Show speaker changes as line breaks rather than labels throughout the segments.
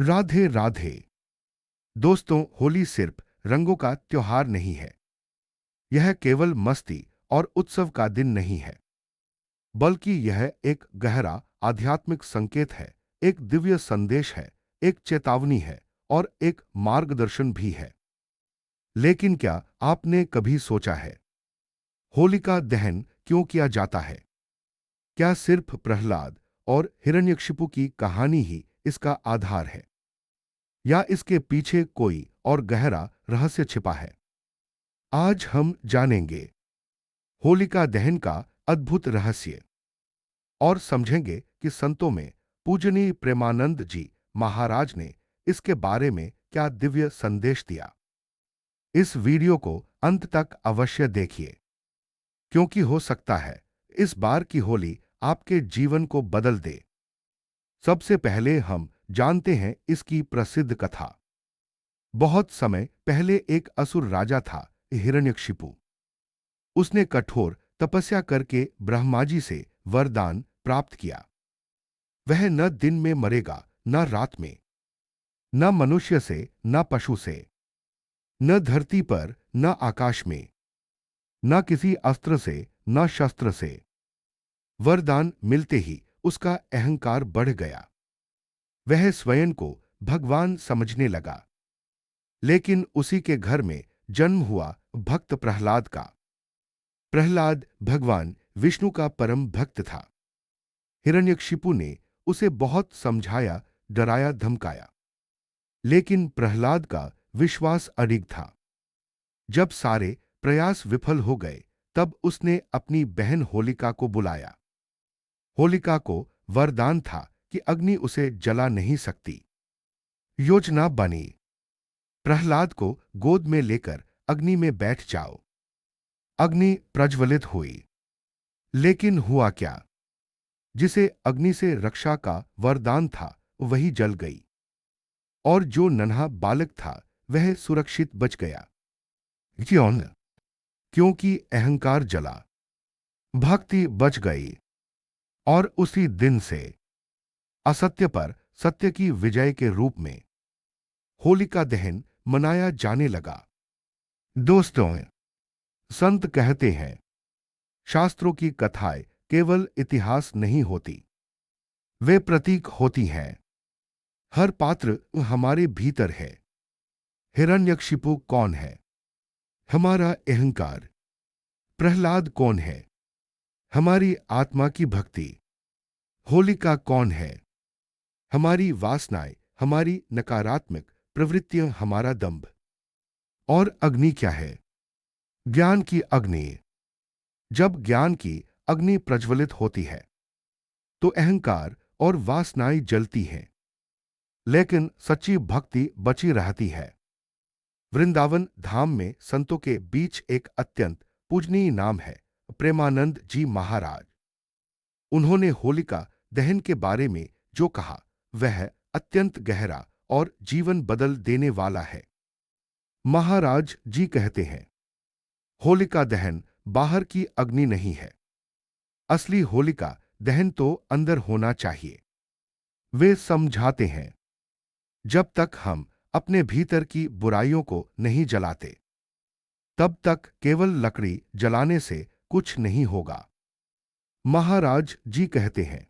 राधे राधे। दोस्तों, होली सिर्फ रंगों का त्योहार नहीं है। यह केवल मस्ती और उत्सव का दिन नहीं है, बल्कि यह एक गहरा आध्यात्मिक संकेत है, एक दिव्य संदेश है, एक चेतावनी है और एक मार्गदर्शन भी है। लेकिन क्या आपने कभी सोचा है, होलिका दहन क्यों किया जाता है? क्या सिर्फ प्रहलाद और हिरण्यकशिपु की कहानी ही इसका आधार है, या इसके पीछे कोई और गहरा रहस्य छिपा है? आज हम जानेंगे होलिका दहन का अद्भुत रहस्य और समझेंगे कि संतों में पूजनीय प्रेमानंद जी महाराज ने इसके बारे में क्या दिव्य संदेश दिया। इस वीडियो को अंत तक अवश्य देखिए, क्योंकि हो सकता है इस बार की होली आपके जीवन को बदल दे। सबसे पहले हम जानते हैं इसकी प्रसिद्ध कथा। बहुत समय पहले एक असुर राजा था, हिरण्यकशिपु। उसने कठोर तपस्या करके ब्रह्मा जी से वरदान प्राप्त किया। वह न दिन में मरेगा, न रात में, न मनुष्य से, न पशु से, न धरती पर, न आकाश में, न किसी अस्त्र से, न शस्त्र से। वरदान मिलते ही उसका अहंकार बढ़ गया। वह स्वयं को भगवान समझने लगा। लेकिन उसी के घर में जन्म हुआ भक्त प्रहलाद का। प्रहलाद भगवान विष्णु का परम भक्त था। हिरण्यकशिपु ने उसे बहुत समझाया, डराया, धमकाया, लेकिन प्रहलाद का विश्वास अडिग था। जब सारे प्रयास विफल हो गए, तब उसने अपनी बहन होलिका को बुलाया। होलिका को वरदान था कि अग्नि उसे जला नहीं सकती। योजना बनी, प्रहलाद को गोद में लेकर अग्नि में बैठ जाओ। अग्नि प्रज्वलित हुई, लेकिन हुआ क्या? जिसे अग्नि से रक्षा का वरदान था, वही जल गई, और जो नन्हा बालक था वह सुरक्षित बच गया। क्यों? क्योंकि अहंकार जला, भक्ति बच गई, और उसी दिन से असत्य पर सत्य की विजय के रूप में होलिका दहन मनाया जाने लगा। दोस्तों, संत कहते हैं, शास्त्रों की कथाएं केवल इतिहास नहीं होती, वे प्रतीक होती हैं। हर पात्र हमारे भीतर है। हिरण्यकशिपु कौन है? हमारा अहंकार। प्रहलाद कौन है? हमारी आत्मा की भक्ति। होलिका कौन है? हमारी वासनाएं, हमारी नकारात्मक प्रवृत्तियां, हमारा दंभ। और अग्नि क्या है? ज्ञान की अग्नि। जब ज्ञान की अग्नि प्रज्वलित होती है, तो अहंकार और वासनाएं जलती हैं, लेकिन सच्ची भक्ति बची रहती है। वृंदावन धाम में संतों के बीच एक अत्यंत पूजनीय नाम है, प्रेमानंद जी महाराज। उन्होंने होलिका दहन के बारे में जो कहा, वह अत्यंत गहरा और जीवन बदल देने वाला है। महाराज जी कहते हैं, होलिका दहन बाहर की अग्नि नहीं है। असली होलिका दहन तो अंदर होना चाहिए। वे समझाते हैं, जब तक हम अपने भीतर की बुराइयों को नहीं जलाते, तब तक केवल लकड़ी जलाने से कुछ नहीं होगा। महाराज जी कहते हैं,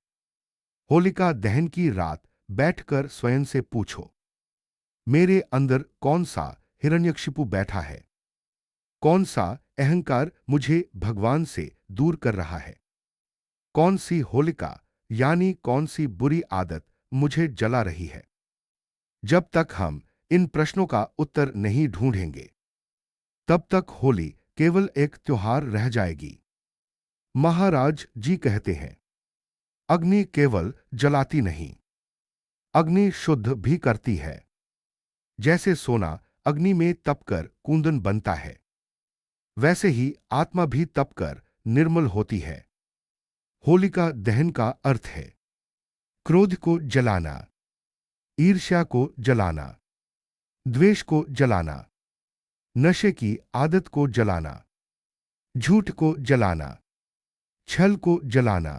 होलिका दहन की रात बैठकर स्वयं से पूछो, मेरे अंदर कौन सा हिरण्यकशिपु बैठा है? कौन सा अहंकार मुझे भगवान से दूर कर रहा है? कौन सी होलिका, यानी कौन सी बुरी आदत मुझे जला रही है? जब तक हम इन प्रश्नों का उत्तर नहीं ढूंढेंगे, तब तक होली केवल एक त्योहार रह जाएगी। महाराज जी कहते हैं, अग्नि केवल जलाती नहीं, अग्नि शुद्ध भी करती है। जैसे सोना अग्नि में तपकर कुंदन बनता है, वैसे ही आत्मा भी तपकर निर्मल होती है। होलिका दहन का अर्थ है क्रोध को जलाना, ईर्ष्या को जलाना, द्वेष को जलाना, नशे की आदत को जलाना, झूठ को जलाना, छल को जलाना।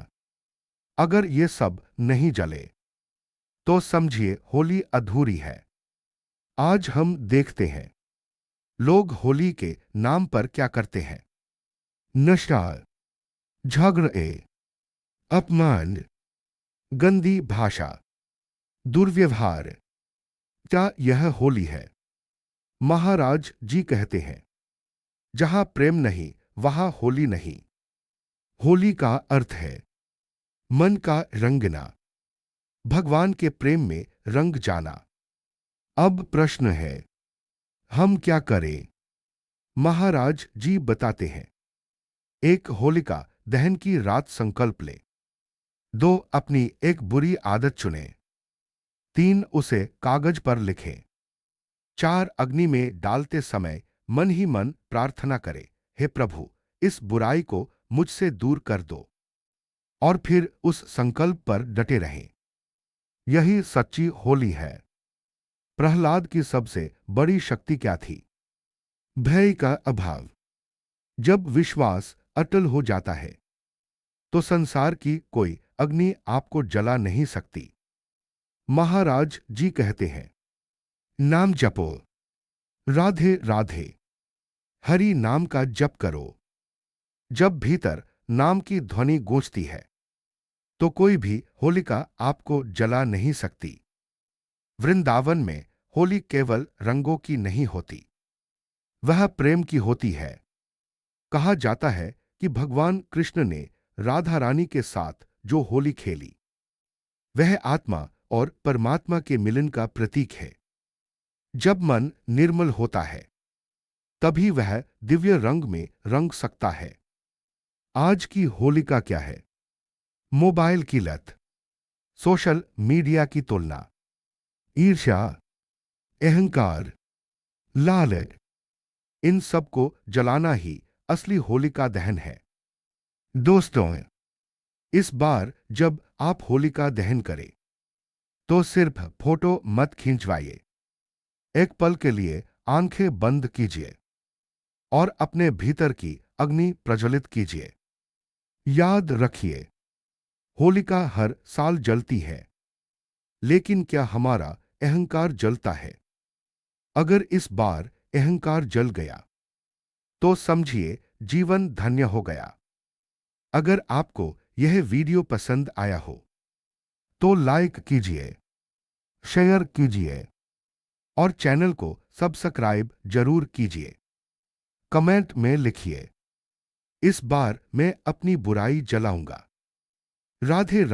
अगर ये सब नहीं जले, तो समझिए होली अधूरी है। आज हम देखते हैं लोग होली के नाम पर क्या करते हैं। नशा, झगड़े, अपमान, गंदी भाषा, दुर्व्यवहार। क्या यह होली है? महाराज जी कहते हैं, जहां प्रेम नहीं वहां होली नहीं। होली का अर्थ है मन का रंगना, भगवान के प्रेम में रंग जाना। अब प्रश्न है, हम क्या करें? महाराज जी बताते हैं, एक होलिका दहन की रात संकल्प ले। 2 अपनी एक बुरी आदत चुने। 3 उसे कागज पर लिखें। 4 अग्नि में डालते समय मन ही मन प्रार्थना करे, हे प्रभु, इस बुराई को मुझसे दूर कर दो। और फिर उस संकल्प पर डटे रहें। यही सच्ची होली है। प्रहलाद की सबसे बड़ी शक्ति क्या थी? भय का अभाव। जब विश्वास अटल हो जाता है तो संसार की कोई अग्नि आपको जला नहीं सकती। महाराज जी कहते हैं, नाम जपो, राधे राधे, हरि नाम का जप करो। जब भीतर नाम की ध्वनि गूंजती है तो कोई भी होलिका आपको जला नहीं सकती। वृंदावन में होली केवल रंगों की नहीं होती, वह प्रेम की होती है। कहा जाता है कि भगवान कृष्ण ने राधा रानी के साथ जो होली खेली वह आत्मा और परमात्मा के मिलन का प्रतीक है। जब मन निर्मल होता है तभी वह दिव्य रंग में रंग सकता है। आज की होलिका क्या है? मोबाइल की लत, सोशल मीडिया की तुलना, ईर्ष्या, अहंकार, लालच। इन सब को जलाना ही असली होलिका दहन है। दोस्तों, इस बार जब आप होलिका दहन करें तो सिर्फ फोटो मत खींचवाइए। एक पल के लिए आंखें बंद कीजिए और अपने भीतर की अग्नि प्रज्वलित कीजिए। याद रखिए, होलिका हर साल जलती है, लेकिन क्या हमारा अहंकार जलता है? अगर इस बार अहंकार जल गया तो समझिए जीवन धन्य हो गया। अगर आपको यह वीडियो पसंद आया हो तो लाइक कीजिए, शेयर कीजिए और चैनल को सब्सक्राइब जरूर कीजिए। कमेंट में लिखिए, इस बार मैं अपनी बुराई जलाऊंगा। राधे राधे।